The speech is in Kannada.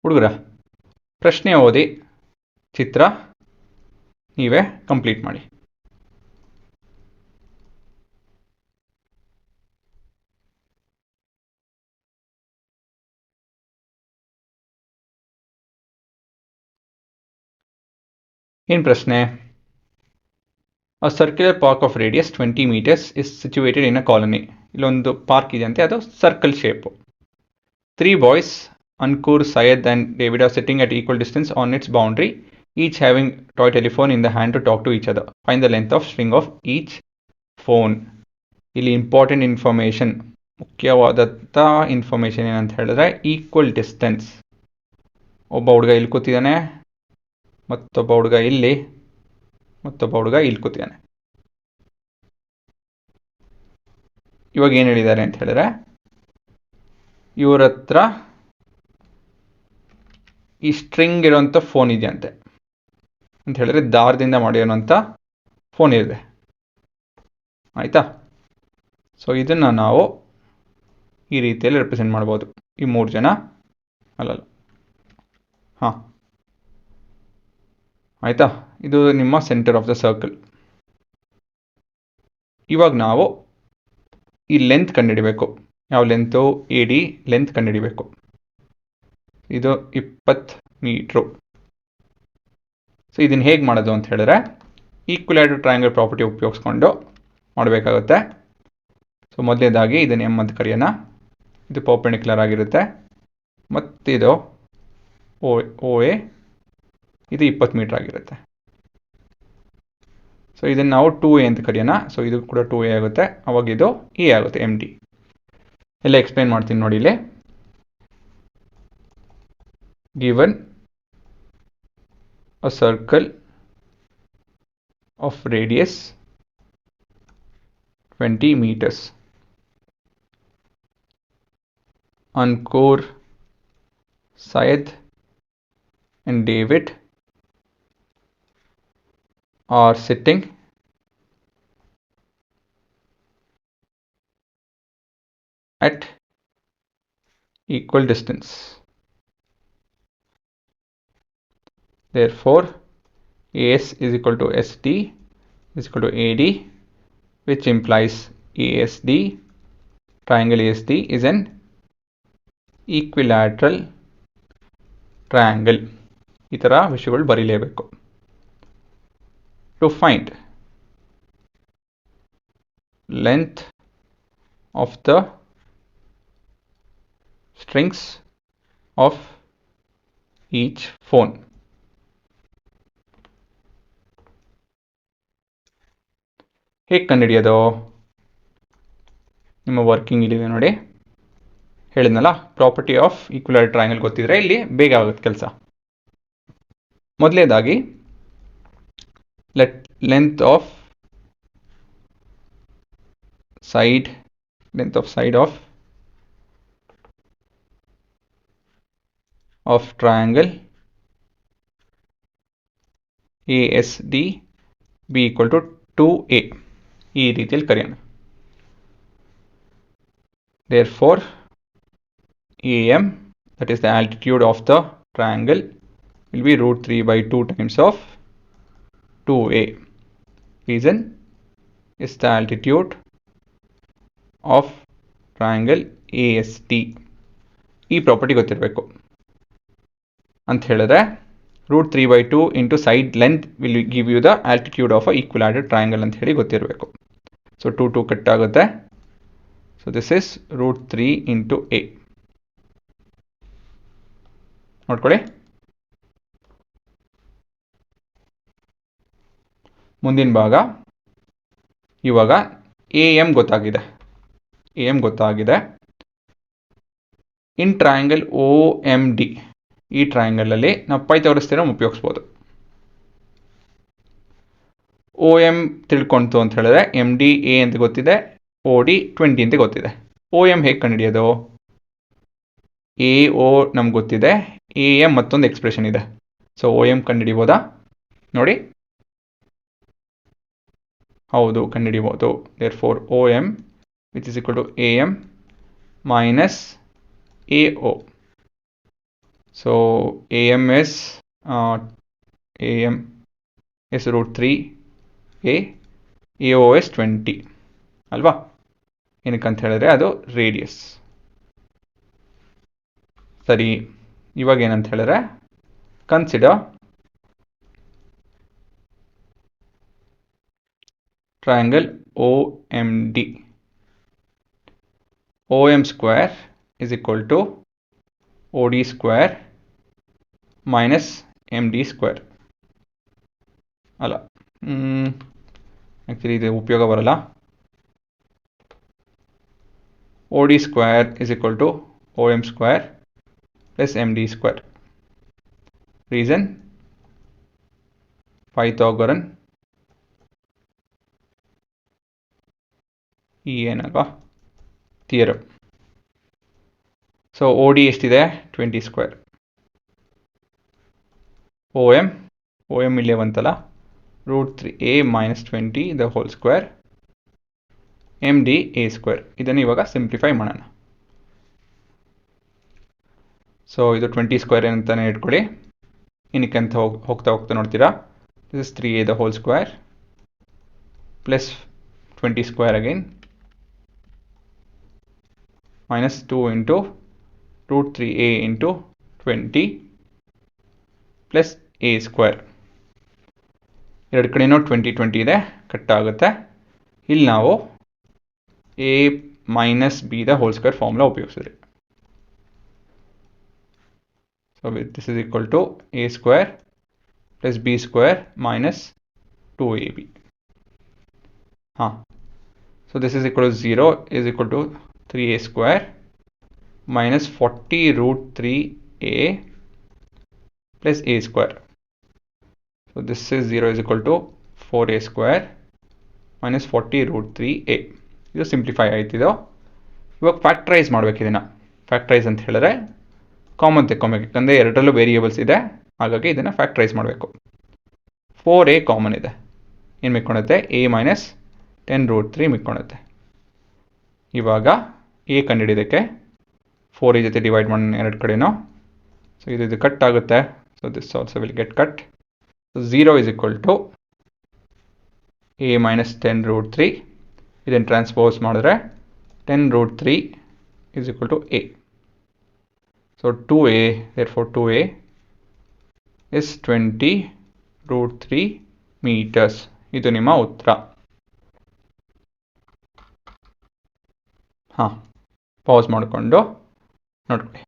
ಹುಡುಗರ ಪ್ರಶ್ನೆ ಓದಿ ಚಿತ್ರ ನೀವೇ ಕಂಪ್ಲೀಟ್ ಮಾಡಿ. ಏನು ಪ್ರಶ್ನೆ? A circular park of radius 20 meters is situated in a colony. ಇಲ್ಲೊಂದು ಪಾರ್ಕ್ ಇದೆ ಅಂತೆ, ಅದು circle shape. 3 boys, Ankur, Syed and David are sitting at equal distance on its boundary, each having toy telephone in the hand to talk to each other. Find the length of string of each phone. ಇಲ್ಲಿ ಇಂಪಾರ್ಟೆಂಟ್ ಇನ್ಫಾರ್ಮೇಷನ್, ಮುಖ್ಯವಾದಂಥ ಇನ್ಫಾರ್ಮೇಷನ್ ಏನಂತ ಹೇಳಿದ್ರೆ ಈಕ್ವಲ್ ಡಿಸ್ಟೆನ್ಸ್. ಒಬ್ಬ ಹುಡುಗ ಇಲ್ಲಿ ಕೂತಿದ್ದಾನೆ, ಮತ್ತೊಬ್ಬ ಹುಡುಗ ಇಲ್ಲಿ, ಮತ್ತೊಬ್ಬ ಹುಡುಗ ಇಲ್ಲಿ ಕೂತಿದ್ದಾನೆ. ಇವಾಗ ಏನು ಹೇಳಿದ್ದಾರೆ ಅಂತ ಹೇಳಿದ್ರೆ, ಇವ್ರ ಹತ್ರ ಈ ಸ್ಟ್ರಿಂಗ್ ಇರೋಂಥ ಫೋನ್ ಇದೆಯಂತೆ ಅಂತ ಹೇಳಿದ್ರೆ ದಾರದಿಂದ ಮಾಡಿರೋಂಥ ಫೋನ್ ಇದೆ. ಆಯಿತಾ? ಸೊ ಇದನ್ನು ನಾವು ಈ ರೀತಿಯಲ್ಲಿ ರೆಪ್ರೆಸೆಂಟ್ ಮಾಡ್ಬೋದು. ಈ 3 ಜನ ಅಲ್ಲಲ್ಲ, ಹಾಂ ಆಯಿತಾ? ಇದು ನಿಮ್ಮ ಸೆಂಟರ್ ಆಫ್ ದ ಸರ್ಕಲ್. ಇವಾಗ ನಾವು ಈ ಲೆಂತ್ ಕಂಡುಹಿಡಿಬೇಕು. ಯಾವ ಲೆಂತು? AD ಲೆಂತ್ ಕಂಡುಹಿಡಿಬೇಕು. ಇದು 20 ಮೀಟ್ರು. ಸೊ ಇದನ್ನು ಹೇಗೆ ಮಾಡೋದು ಅಂತ ಹೇಳಿದ್ರೆ ಈಕ್ವಿಲ್ಯಾಟರಲ್ ಟ್ರಯಾಂಗಲ್ ಪ್ರಾಪರ್ಟಿ ಉಪಯೋಗಿಸ್ಕೊಂಡು ಮಾಡಬೇಕಾಗುತ್ತೆ. ಸೊ ಮೊದಲನೇದಾಗಿ ಇದನ್ನು M ಅಂತ ಕರೆಯೋಣ. ಇದು ಪರ್ಪೆಂಡಿಕ್ಯುಲರ್ ಆಗಿರುತ್ತೆ, ಮತ್ತಿದು OA, ಇದು 20 ಮೀಟ್ರ್ ಆಗಿರುತ್ತೆ. ಸೊ ಇದನ್ನು ನಾವು 2A ಅಂತ ಕರೆಯೋಣ. ಸೊ ಇದು ಕೂಡ 2A ಆಗುತ್ತೆ. ಅವಾಗ ಇದು E ಆಗುತ್ತೆ, MD. ಎಲ್ಲ ಎಕ್ಸ್ಪ್ಲೇನ್ ಮಾಡ್ತೀನಿ ನೋಡಿ. ಇಲ್ಲಿ given a circle of radius 20 meters. Ankur, Syed and David are sitting at equal distance. Therefore, AS is equal to SD is equal to AD, which implies ASD, triangle ASD is an equilateral triangle. ಈ ಥರ ವಿಷಯಗಳು ಬರೀಲೇಬೇಕು. To find length of the strings of each phone. ಹೇಗೆ ಕಂಡುಹಿಡಿಯೋದು? ನಿಮ್ಮ ವರ್ಕಿಂಗ್ ಇಲ್ಲಿದೆ ನೋಡಿ. ಹೇಳಿದ್ನಲ್ಲ, ಪ್ರಾಪರ್ಟಿ ಆಫ್ ಈಕ್ವಿಲ್ಯಾಟರಲ್ ಟ್ರಯಾಂಗಲ್ ಗೊತ್ತಿದ್ರೆ ಇಲ್ಲಿ ಬೇಗ ಆಗುತ್ತೆ ಕೆಲಸ. ಮೊದಲನೇದಾಗಿ length of side of triangle ASD be equal to 2A. ಈ ರೀತಿಯಲ್ಲಿ ಕರೆಯೋಣ. Therefore, AM, that is the altitude of the triangle, will be √3/2 times of 2A. Reason is the altitude of triangle ASD. ಈ ಪ್ರಾಪರ್ಟಿ ಗೊತ್ತಿರಬೇಕು ಅಂತ ಹೇಳಿದ್ರೆ √3/2 into side length will give you the altitude of a equilateral triangle ಅಂತ ಹೇಳಿ ಗೊತ್ತಿರಬೇಕು. ಸೊ 2 ಕಟ್ ಆಗುತ್ತೆ. So this is √3 into A. ನೋಡ್ಕೊಳ್ಳಿ. ಮುಂದಿನ ಭಾಗ, ಇವಾಗ AM ಗೊತ್ತಾಗಿದೆ. ಇನ್ ಟ್ರಯಾಂಗಲ್ OMD, ಈ ಟ್ರಯಾಂಗಲಲ್ಲಿ ನಾವು ಪೈಥಾಗರಸ್ ಥಿಯರಮ್ ಉಪಯೋಗಿಸ್ಬೋದು. OM ತಿಳ್ಕೊಂತು ಅಂತ ಹೇಳಿದ್ರೆ MD A ಅಂತ ಗೊತ್ತಿದೆ, OD 20 ಅಂತ ಗೊತ್ತಿದೆ. OM ಹೇಗೆ ಕಂಡುಹಿಡಿಯೋದು? AO ನಮ್ಗೆ ಗೊತ್ತಿದೆ, AM ಮತ್ತೊಂದು ಎಕ್ಸ್ಪ್ರೆಷನ್ ಇದೆ. ಸೊ OM ಕಂಡುಹಿಡಿಬೋದಾ ನೋಡಿ? ಹೌದು, ಕಂಡುಹಿಡಿಬೋದು. therefore OM which is equal to AM minus AO. So AM is root 3a, AO is 20 ಅಲ್ವಾ. ಏನಕ್ಕಂತ ಹೇಳಿದ್ರೆ ಅದು ರೇಡಿಯಸ್. ಸರಿ, ಇವಾಗ ಏನಂತ ಹೇಳಿದ್ರೆ consider triangle OMD. OM square is equal to OD square minus MD square. ಅಲ್ಲ, ಆ್ಯಕ್ಚುಲಿ ಇದು ಉಪಯೋಗ ಬರಲ್ಲ. OD square is equal to OM square plus MD square. Reason? Pythagorean ಏನಲ್ವಾ ಥಿಯರಮ್. ಸೊ OD ಎಷ್ಟಿದೆ? 20 ಸ್ಕ್ವೇರ್. OM ಇಲ್ಲೇ ಬಂತಲ್ಲ, root 3a minus 20 the whole square MD a square. ಇದನ್ನು ಇವಾಗ ಸಿಂಪ್ಲಿಫೈ ಮಾಡೋಣ. ಸೊ ಇದು 20 ಸ್ಕ್ವೇರ್ ಅಂತಾನೆ ಇಟ್ಕೊಳ್ಳಿ. ಏನಕ್ಕೆ ಅಂತ ಹೋಗ್ತಾ ನೋಡ್ತೀರಾ, this is 3a the whole square plus 20 square again minus 2 into root 3a into 20 plus a square. ಎರಡು ಕಡೆನೂ 20 ಇದೆ, ಕಟ್ ಆಗುತ್ತೆ. ಇಲ್ಲಿ ನಾವು a minus b the whole square formula ಉಪಯೋಗಿಸಿದ್ರಿ. So this is equal to a square plus b square minus 2ab. So this is equal to 0 is equal to 3a square minus 40 root 3a plus a square. So this is 0 is equal to 4a square minus 40 root 3a. ಇದು ಸಿಂಪ್ಲಿಫೈ ಆಯ್ತಿದ್ದು. ಇವಾಗ ಫ್ಯಾಕ್ಟ್ರೈಸ್ ಮಾಡ್ಬೇಕು. ಇದನ್ನು ಫ್ಯಾಕ್ಟ್ರೈಸ್ ಅಂತ ಹೇಳಿದ್ರೆ ಕಾಮನ್ ತೆಕ್ಕೊಬೇಕು, ಯಾಕಂದರೆ ಎರಡರಲ್ಲೂ ವೇರಿಯೇಬಲ್ಸ್ ಇದೆ, ಹಾಗಾಗಿ ಇದನ್ನು ಫ್ಯಾಕ್ಟ್ರೈಸ್ ಮಾಡಬೇಕು. 4a ಕಾಮನ್ ಇದೆ, ಏನು ಮಿಕ್ಕೊಳುತ್ತೆ? a ಮೈನಸ್ 10 ರೂಟ್ 3 ಮಿಕ್ಕೊಳುತ್ತೆ. ಇವಾಗ a ಕಂಡುಹಿಡಿಯೋದಕ್ಕೆ 4a ಜೊತೆ ಡಿವೈಡ್ ಮಾಡೋಣ ಎರಡು ಕಡೆನೂ. ಸೊ ಇದು ಕಟ್ ಆಗುತ್ತೆ. So this also will get cut. So 0 is equal to a minus 10 root 3. ಇದನ್ನು ಟ್ರಾನ್ಸ್ಪೋಸ್ ಮಾಡಿದ್ರೆ 10 root 3 is equal to a. So 2a, therefore 2a is 20 root 3 meters. ಇದು ನಿಮ್ಮ ಉತ್ತರ. ಪಾಸ್ ಮಾಡಿಕೊಂಡು ನೋಡ್ಕೊಳ್ಳಿ.